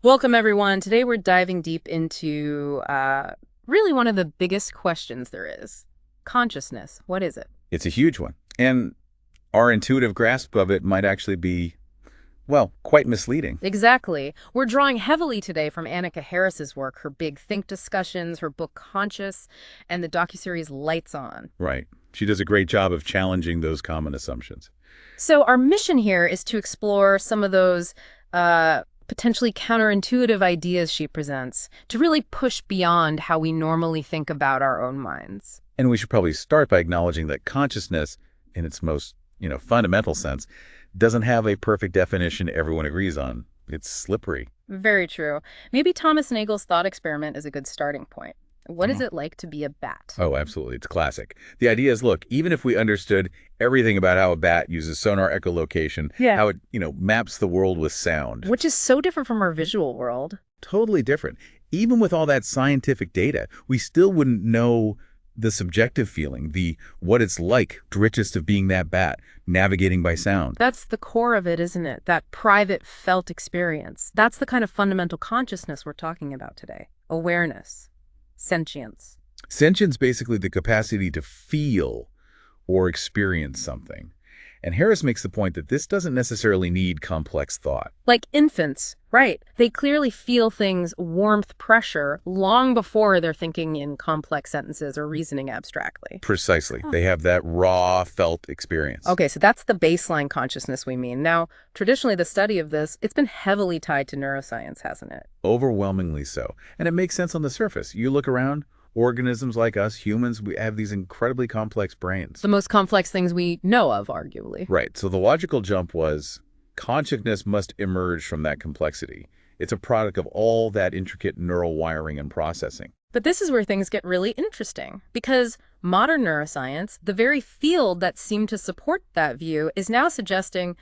Welcome, everyone. Today we're diving deep into really one of the biggest questions there is. Consciousness. What is it? It's a huge one. And our intuitive grasp of it might actually be, well, quite misleading. Exactly. We're drawing heavily today from Annaka Harris's work, her big think discussions, her book Conscious, and the docuseries Lights On. Right. She does a great job of challenging those common assumptions. So our mission here is to explore some of those potentially counterintuitive ideas she presents, to really push beyond how we normally think about our own minds. And we should probably start by acknowledging that consciousness, in its most, fundamental sense, doesn't have a perfect definition everyone agrees on. It's slippery. Very true. Maybe Thomas Nagel's thought experiment is a good starting point. What is Oh. it like to be a bat? Oh, absolutely. It's classic. The idea is, look, even if we understood everything about how a bat uses sonar echolocation, Yeah. how it, maps the world with sound, Which is so different from our visual world. totally different. Even with all that scientific data, we still wouldn't know the subjective feeling, the what it's like, richest of being that bat, navigating by sound. That's the core of it, isn't it? That private felt experience. That's the kind of fundamental consciousness we're talking about today. Awareness, sentience. Sentience, basically the capacity to feel or experience something. And Harris makes the point that this doesn't necessarily need complex thought. Like infants, right? They clearly feel things, warmth, pressure, long before they're thinking in complex sentences or reasoning abstractly. Precisely. Huh. They have that raw felt experience. Okay, so that's the baseline consciousness we mean. Now, traditionally, the study of this, it's been heavily tied to neuroscience, hasn't it? Overwhelmingly so. And it makes sense on the surface. You look around, organisms like us, humans, we have these incredibly complex brains. The most complex things we know of, arguably. Right. So the logical jump was consciousness must emerge from that complexity. It's a product of all that intricate neural wiring and processing. But this is where things get really interesting, because modern neuroscience, the very field that seemed to support that view, is now suggesting,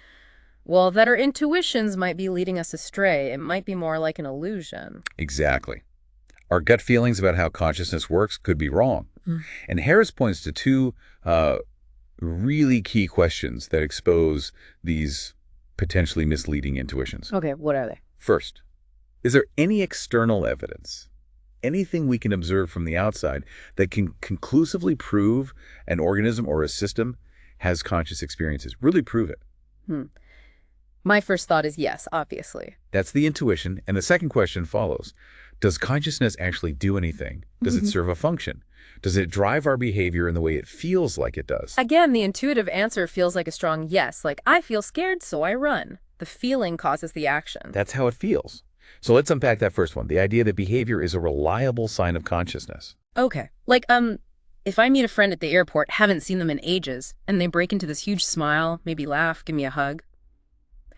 well, that our intuitions might be leading us astray. It might be more like an illusion. Exactly. Our gut feelings about how consciousness works could be wrong. Mm. And Harris points to two really key questions that expose these potentially misleading intuitions. Okay, what are they? First, is there any external evidence, anything we can observe from the outside that can conclusively prove an organism or a system has conscious experiences? Really prove it. Hmm. My first thought is yes, obviously. That's the intuition. And the second question follows. Does consciousness actually do anything? Does it serve a function? Does it drive our behavior in the way it feels like it does? Again, the intuitive answer feels like a strong yes, like I feel scared, so I run. The feeling causes the action. That's how it feels. So let's unpack that first one, the idea that behavior is a reliable sign of consciousness. Okay. Like, if I meet a friend at the airport, haven't seen them in ages, and they break into this huge smile, maybe laugh, give me a hug,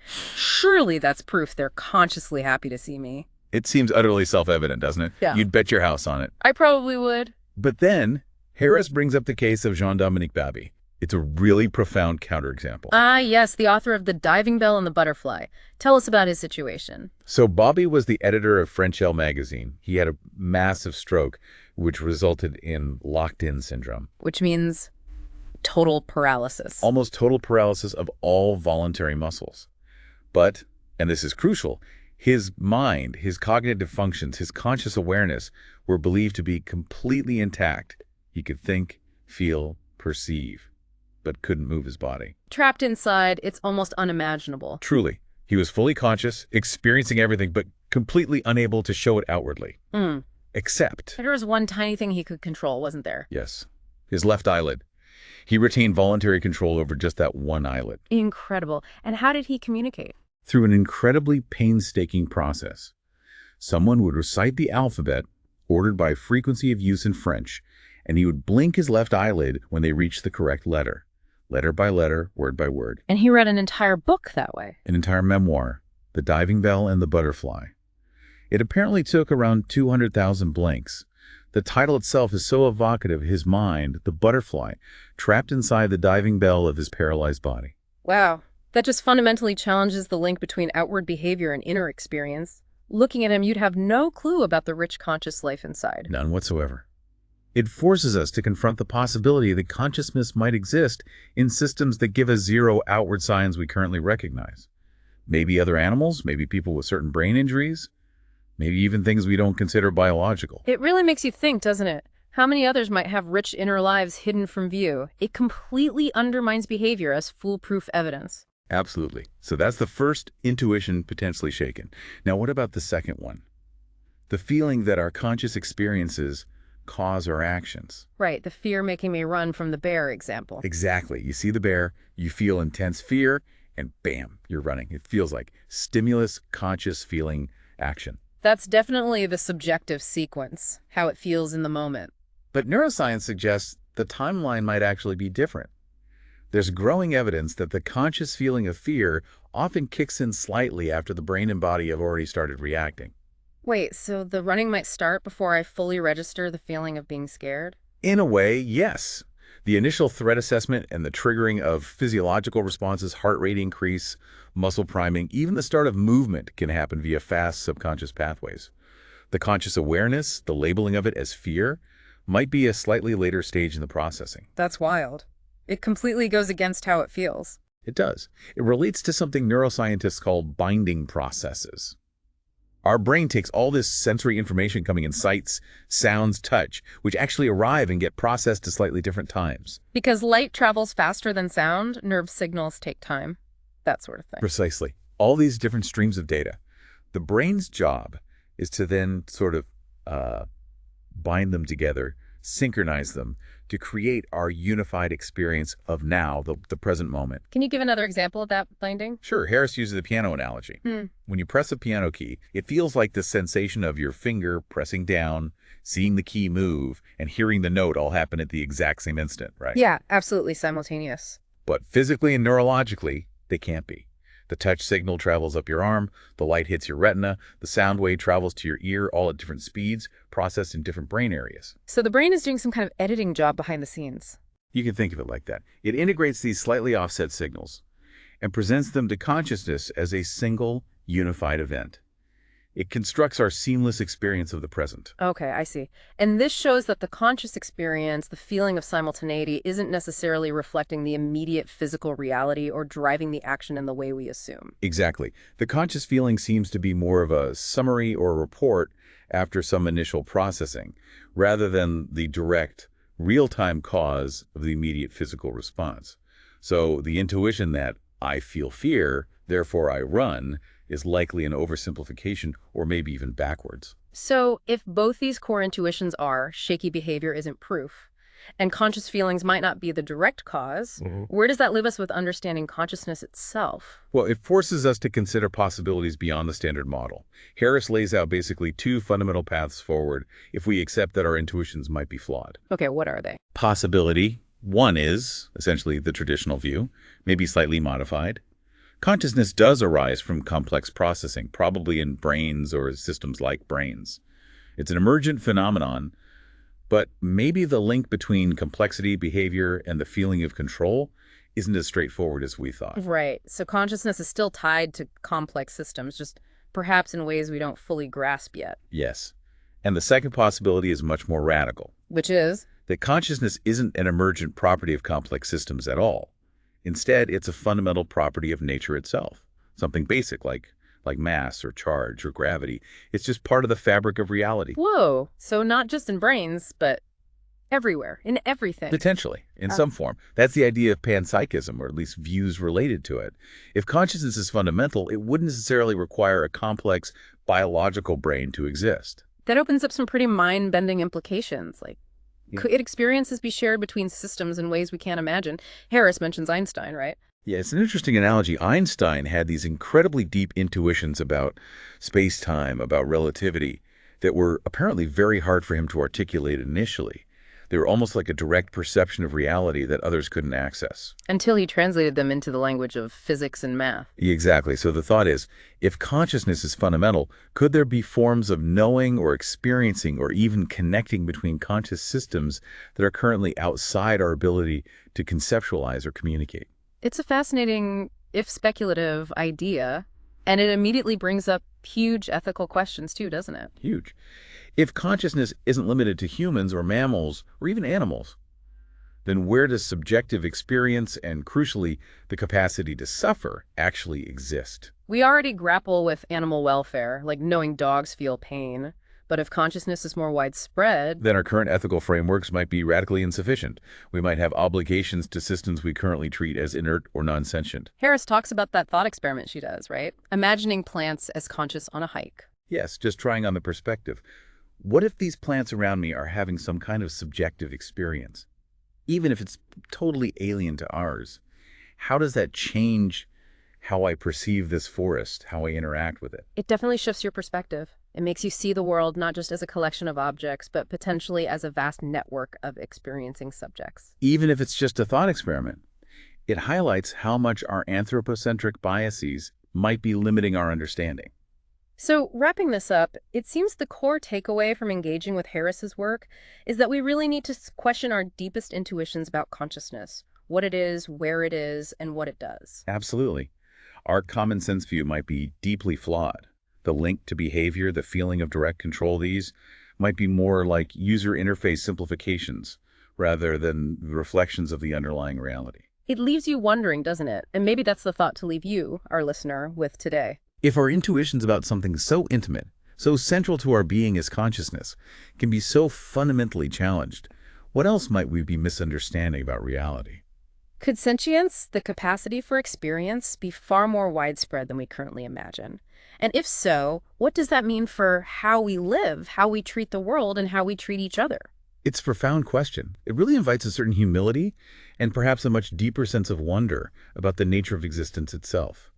surely that's proof they're consciously happy to see me. It seems utterly self-evident, doesn't it? Yeah. You'd bet your house on it. I probably would. But then, Harris brings up the case of Jean-Dominique Babi. It's a really profound counterexample. Ah, yes, the author of The Diving Bell and the Butterfly. Tell us about his situation. So Bobby was the editor of French Elle magazine. He had a massive stroke, which resulted in locked-in syndrome. Which means total paralysis. Almost total paralysis of all voluntary muscles. But, and this is crucial, his mind, his cognitive functions, his conscious awareness were believed to be completely intact. He could think, feel, perceive, but couldn't move his body. Trapped inside, it's almost unimaginable. Truly, he was fully conscious, experiencing everything, but completely unable to show it outwardly. Except, There was one tiny thing he could control, wasn't there? yes, his left eyelid. He retained voluntary control over just that one eyelid. Incredible. And how did he communicate? Through an incredibly painstaking process. Someone would recite the alphabet, ordered by frequency of use in French, and he would blink his left eyelid when they reached the correct letter by letter, word by word. And he read an entire book that way. An entire memoir, The Diving Bell and the Butterfly. It apparently took around 200,000 blinks. The title itself is so evocative, his mind, the butterfly, trapped inside the diving bell of his paralyzed body. Wow. That just fundamentally challenges the link between outward behavior and inner experience. Looking at him, you'd have no clue about the rich conscious life inside. None whatsoever. It forces us to confront the possibility that consciousness might exist in systems that give us zero outward signs we currently recognize. Maybe other animals, maybe people with certain brain injuries, maybe even things we don't consider biological. It really makes you think, doesn't it? How many others might have rich inner lives hidden from view? It completely undermines behavior as foolproof evidence. Absolutely. So that's the first intuition potentially shaken. Now, what about the second one? The feeling that our conscious experiences cause our actions. Right, the fear making me run from the bear example. Exactly. You see the bear, you feel intense fear, and bam, you're running. It feels like stimulus, conscious feeling, action. That's definitely the subjective sequence, how it feels in the moment. But neuroscience suggests the timeline might actually be different. There's growing evidence that the conscious feeling of fear often kicks in slightly after the brain and body have already started reacting. Wait, so the running might start before I fully register the feeling of being scared? In a way, yes. The initial threat assessment and the triggering of physiological responses, heart rate increase, muscle priming, even the start of movement can happen via fast subconscious pathways. The conscious awareness, the labeling of it as fear, might be a slightly later stage in the processing. That's wild. It completely goes against how it feels. It does. It relates to something neuroscientists call binding processes. Our brain takes all this sensory information coming in sights, sounds, touch, which actually arrive and get processed at slightly different times. Because light travels faster than sound, nerve signals take time. That sort of thing. Precisely. All these different streams of data. The brain's job is to then sort of bind them together, synchronize them, to create our unified experience of now, the present moment. Can you give another example of that binding? Sure, Harris uses the piano analogy. When you press a piano key, it feels like the sensation of your finger pressing down, seeing the key move, and hearing the note all happen at the exact same instant, right? Yeah, absolutely simultaneous. But physically and neurologically, they can't be. The touch signal travels up your arm, the light hits your retina, the sound wave travels to your ear, all at different speeds, processed in different brain areas. So the brain is doing some kind of editing job behind the scenes. You can think of it like that. It integrates these slightly offset signals and presents them to consciousness as a single, unified event. It constructs our seamless experience of the present. Okay, I see. And this shows that the conscious experience, the feeling of simultaneity, isn't necessarily reflecting the immediate physical reality or driving the action in the way we assume. Exactly. The conscious feeling seems to be more of a summary or a report after some initial processing, rather than the direct, real-time cause of the immediate physical response. So the intuition that I feel fear, therefore I run, is likely an oversimplification or maybe even backwards. So if both these core intuitions are shaky behavior isn't proof, and conscious feelings might not be the direct cause, where does that leave us with understanding consciousness itself? Well, it forces us to consider possibilities beyond the standard model. Harris lays out basically two fundamental paths forward if we accept that our intuitions might be flawed. Okay, what are they? Possibility one is, essentially the traditional view, maybe slightly modified. Consciousness does arise from complex processing, probably in brains or systems like brains. It's an emergent phenomenon, but maybe the link between complexity, behavior, and the feeling of control isn't as straightforward as we thought. Right. So consciousness is still tied to complex systems, just perhaps in ways we don't fully grasp yet. Yes. And the second possibility is much more radical. Which is? That consciousness isn't an emergent property of complex systems at all. Instead, it's a fundamental property of nature itself, something basic like mass or charge or gravity. It's just part of the fabric of reality. Whoa. So not just in brains, but everywhere, in everything. Potentially, in some form. That's the idea of panpsychism, or at least views related to it. If consciousness is fundamental, it wouldn't necessarily require a complex biological brain to exist. That opens up some pretty mind-bending implications, like could experiences be shared between systems in ways we can't imagine? Harris mentions Einstein, right? Yeah, it's an interesting analogy. Einstein had these incredibly deep intuitions about space-time, about relativity, that were apparently very hard for him to articulate initially. They were almost like a direct perception of reality that others couldn't access. Until he translated them into the language of physics and math. Exactly. So the thought is, if consciousness is fundamental, could there be forms of knowing or experiencing or even connecting between conscious systems that are currently outside our ability to conceptualize or communicate? It's a fascinating, if speculative, idea, and it immediately brings up huge ethical questions too, doesn't it? Huge. If consciousness isn't limited to humans or mammals or even animals, then where does subjective experience and, crucially, the capacity to suffer actually exist? We already grapple with animal welfare, like knowing dogs feel pain. But if consciousness is more widespread, Then our current ethical frameworks might be radically insufficient. We might have obligations to systems we currently treat as inert or non-sentient. Harris talks about that thought experiment she does, right? Imagining plants as conscious on a hike. Yes, just trying on the perspective. What if these plants around me are having some kind of subjective experience? Even if it's totally alien to ours, how does that change how I perceive this forest, how I interact with it? It definitely shifts your perspective. It makes you see the world not just as a collection of objects, but potentially as a vast network of experiencing subjects. Even if it's just a thought experiment, it highlights how much our anthropocentric biases might be limiting our understanding. So, wrapping this up, it seems the core takeaway from engaging with Harris's work is that we really need to question our deepest intuitions about consciousness, what it is, where it is, and what it does. Absolutely. Our common sense view might be deeply flawed. The link to behavior, the feeling of direct control, these might be more like user interface simplifications rather than reflections of the underlying reality. It leaves you wondering, doesn't it? And maybe that's the thought to leave you, our listener, with today. If our intuitions about something so intimate, so central to our being as consciousness, can be so fundamentally challenged, what else might we be misunderstanding about reality? Could sentience, the capacity for experience, be far more widespread than we currently imagine? And if so, what does that mean for how we live, how we treat the world, and how we treat each other? It's a profound question. It really invites a certain humility and perhaps a much deeper sense of wonder about the nature of existence itself.